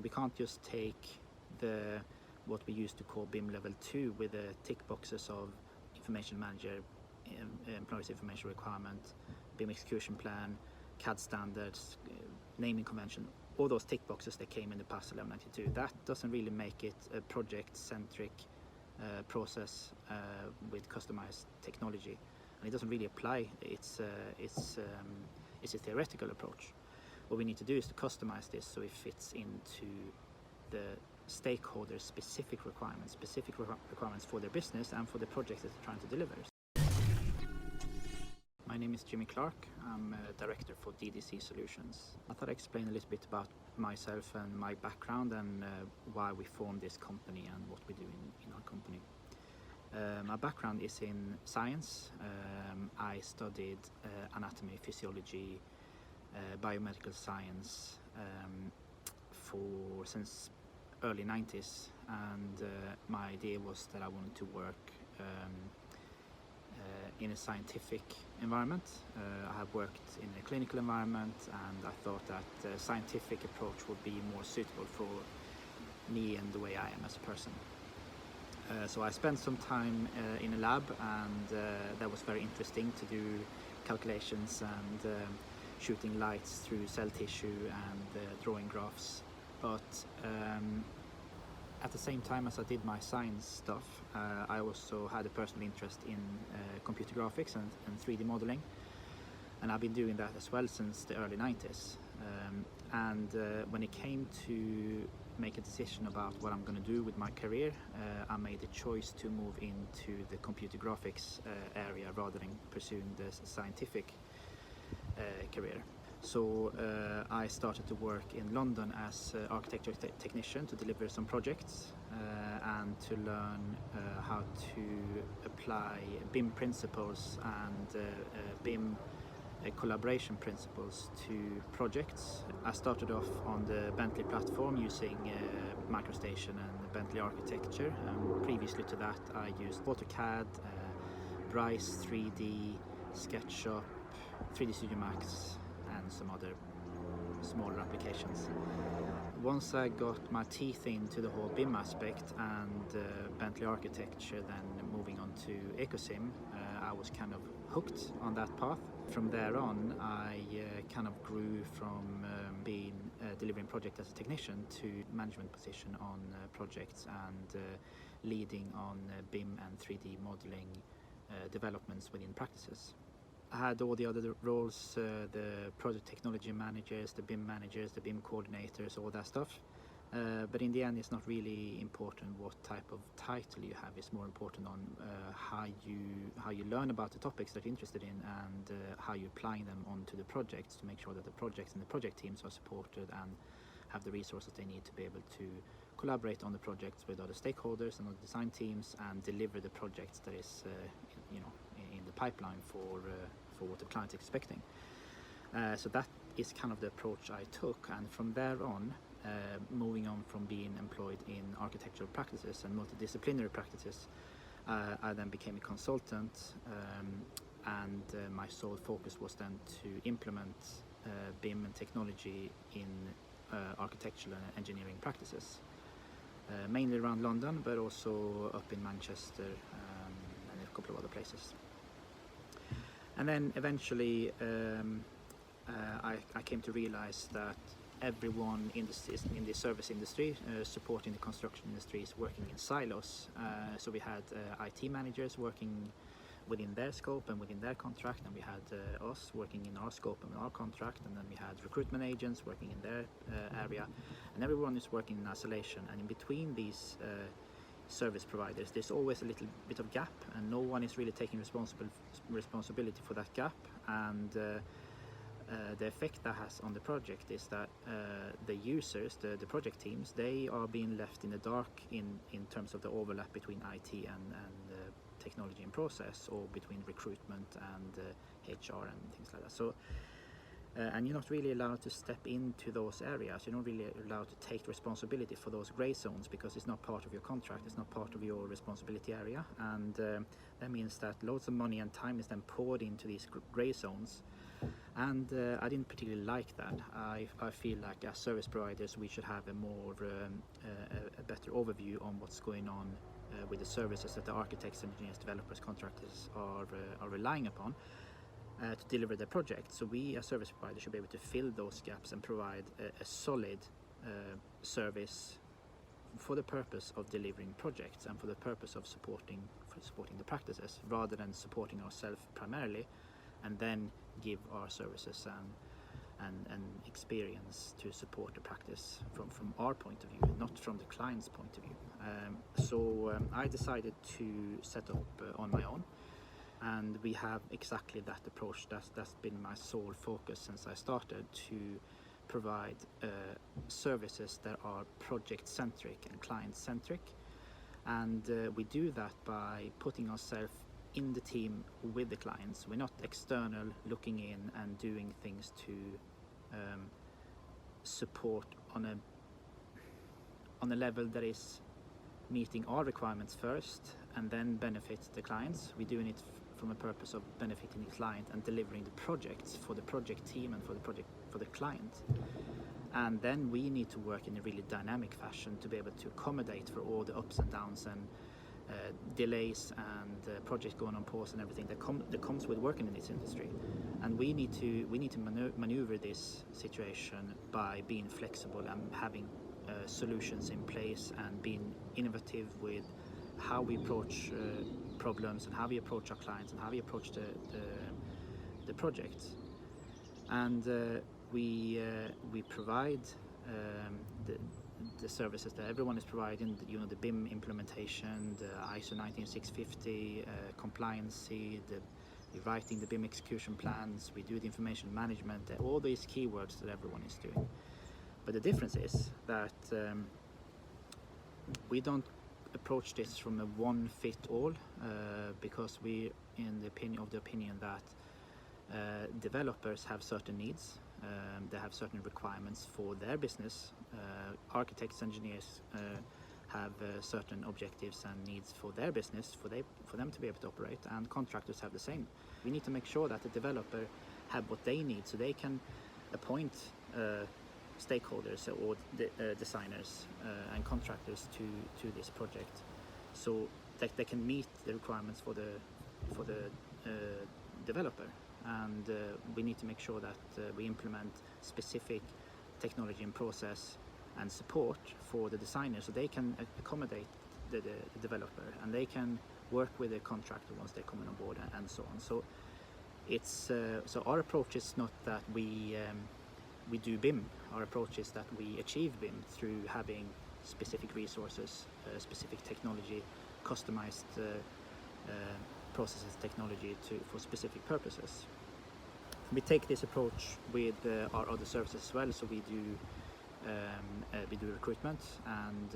we can't just take what we used to call BIM level 2 with the tick boxes of information manager, employees information requirement, BIM execution plan, CAD standards, naming convention, all those tick boxes that came in the past 1192. That doesn't really make it a project-centric process with customized technology, and it doesn't really apply. It's a theoretical approach. What we need to do is to customize this so it fits into the stakeholders' specific requirements for their business and for the projects that they're trying to deliver. My name is Jimi Clark. I'm a director for DDC Solutions. I thought I'd explain a little bit about myself and my background and why we formed this company and what we do in our company. My background is in science. I studied anatomy, physiology, biomedical science since early 90s, and my idea was that I wanted to work in a scientific environment. I have worked in a clinical environment, and I thought that the scientific approach would be more suitable for me and the way I am as a person. So I spent some time in a lab, and that was very interesting to do calculations and shooting lights through cell tissue and drawing graphs. But at the same time as I did my science stuff, I also had a personal interest in computer graphics and 3D modeling, and I've been doing that as well since the early 90s. And when it came to make a decision about what I'm going to do with my career, I made a choice to move into the computer graphics area rather than pursuing the scientific career. So I started to work in London as an architecture technician to deliver some projects and to learn how to apply BIM principles and BIM collaboration principles to projects. I started off on the Bentley platform using MicroStation and Bentley architecture. Previously to that I used AutoCAD, Bryce 3D, SketchUp, 3D Studio Max, and some other smaller applications. Once I got my teeth into the whole BIM aspect and Bentley architecture, then moving on to EcoSim, I was kind of hooked on that path. From there on, I kind of grew from being delivering project as a technician to management position on projects and leading on BIM and 3D modeling developments within practices. I had all the other roles, the project technology managers, the BIM managers, the BIM coordinators, all that stuff. But in the end, it's not really important what type of title you have. It's more important on how you learn about the topics that you're interested in and how you're applying them onto the projects to make sure that the projects and the project teams are supported and have the resources they need to be able to collaborate on the projects with other stakeholders and other design teams and deliver the projects that is in the pipeline for what the client is expecting. So that is kind of the approach I took, and from there on, moving on from being employed in architectural practices and multidisciplinary practices, I then became a consultant, and my sole focus was then to implement BIM and technology in architectural and engineering practices, mainly around London, but also up in Manchester and a couple of other places. And then eventually I came to realize that everyone in the service industry, supporting the construction industry, is working in silos. So we had IT managers working within their scope and within their contract, and we had us working in our scope and our contract, and then we had recruitment agents working in their area, and everyone is working in isolation. And in between these service providers, there's always a little bit of gap, and no one is really taking responsibility for that gap. And the effect that has on the project is that the users, the project teams, they are being left in the dark in terms of the overlap between IT and technology and process, or between recruitment and HR and things like that. So and you're not really allowed to step into those areas. You're not really allowed to take responsibility for those gray zones, because it's not part of your contract, it's not part of your responsibility area, and that means that loads of money and time is then poured into these gray zones, And I didn't particularly like that. I feel like as service providers we should have a more a better overview on what's going on with the services that the architects, engineers, developers, contractors are relying upon to deliver their project. So we as service providers should be able to fill those gaps and provide a solid service for the purpose of delivering projects and for the purpose of supporting the practices, rather than supporting ourselves primarily and then give our services and experience to support the practice from our point of view, not from the client's point of view. So I decided to set up on my own, and we have exactly that approach. That's been my sole focus since I started, to provide services that are project-centric and client-centric. And we do that by putting ourselves in the team with the clients. We're not external looking in and doing things to support on a level that is meeting our requirements first and then benefit the clients. We're doing it from a purpose of benefiting the client and delivering the projects for the project team and for the client. And then we need to work in a really dynamic fashion to be able to accommodate for all the ups and downs and delays and projects going on pause and everything that comes with working in this industry. And we need to maneuver this situation by being flexible and having solutions in place and being innovative with how we approach problems and how we approach our clients and how we approach the projects. And we provide the services that everyone is providing, the BIM implementation, the ISO 19650 compliancy, the writing the BIM execution plans, we do the information management, all these keywords that everyone is doing. But the difference is that we don't approach this from a one-fit-all, because we in the opinion that developers have certain needs. They have certain requirements for their business. Architects, engineers have certain objectives and needs for their business, for them to be able to operate, and contractors have the same. We need to make sure that the developer have what they need, so they can appoint stakeholders or designers and contractors to this project, so that they can meet the requirements for the developer. And we need to make sure that we implement specific technology and process and support for the designer, so they can accommodate the developer and they can work with the contractor once they're coming on board and so on. So it's so our approach is not that we do BIM. Our approach is that we achieve BIM through having specific resources, specific technology, customized processes, technology for specific purposes. We take this approach with our other services as well. So we do recruitment, and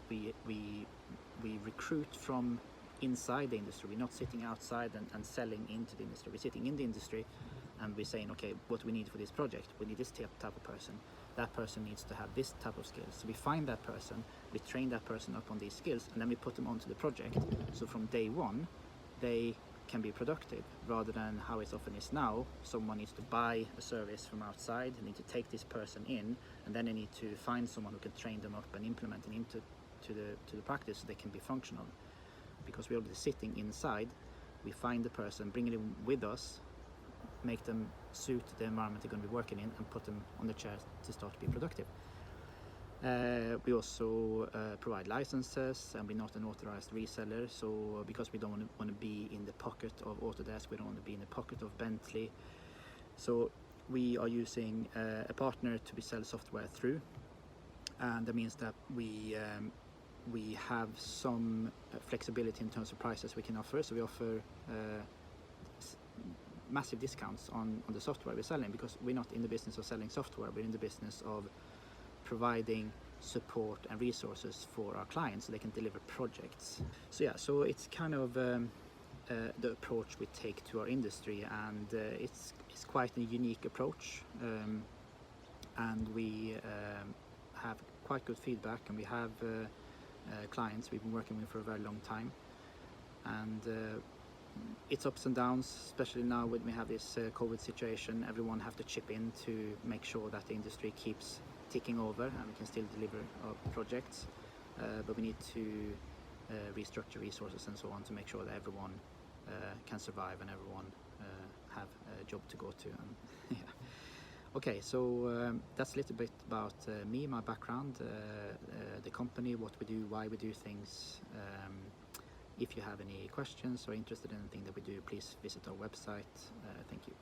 we recruit from inside the industry. We're not sitting outside and selling into the industry. We're sitting in the industry and we're saying, okay, what we need for this project, we need this type of person. That person needs to have this type of skills. So we find that person, we train that person up on these skills, and then we put them onto the project. So from day one, they can be productive, rather than how it often is now. Someone needs to buy a service from outside, they need to take this person in, and then they need to find someone who can train them up and implement it into the practice so they can be functional. Because we're already sitting inside, we find the person, bring it in with us, make them suit the environment they're going to be working in, and put them on the chair to start to be productive. We also provide licenses, and we're not an authorized reseller, so because we don't want to be in the pocket of Autodesk, we don't want to be in the pocket of Bentley, so we are using a partner to sell software through, and that means that we have some flexibility in terms of prices we can offer. So we offer massive discounts on the software we're selling, because we're not in the business of selling software, we're in the business of providing support and resources for our clients so they can deliver projects. So yeah, so it's kind of the approach we take to our industry, and it's quite a unique approach, and we have quite good feedback, and we have clients we've been working with for a very long time, and it's ups and downs, especially now when we have this COVID situation. Everyone have to chip in to make sure that the industry keeps ticking over and we can still deliver our projects. But we need to restructure resources and so on to make sure that everyone can survive and everyone have a job to go to. And yeah. Okay, so that's a little bit about me, my background, the company, what we do, why we do things. If you have any questions or interested in anything that we do, please visit our website. Thank you.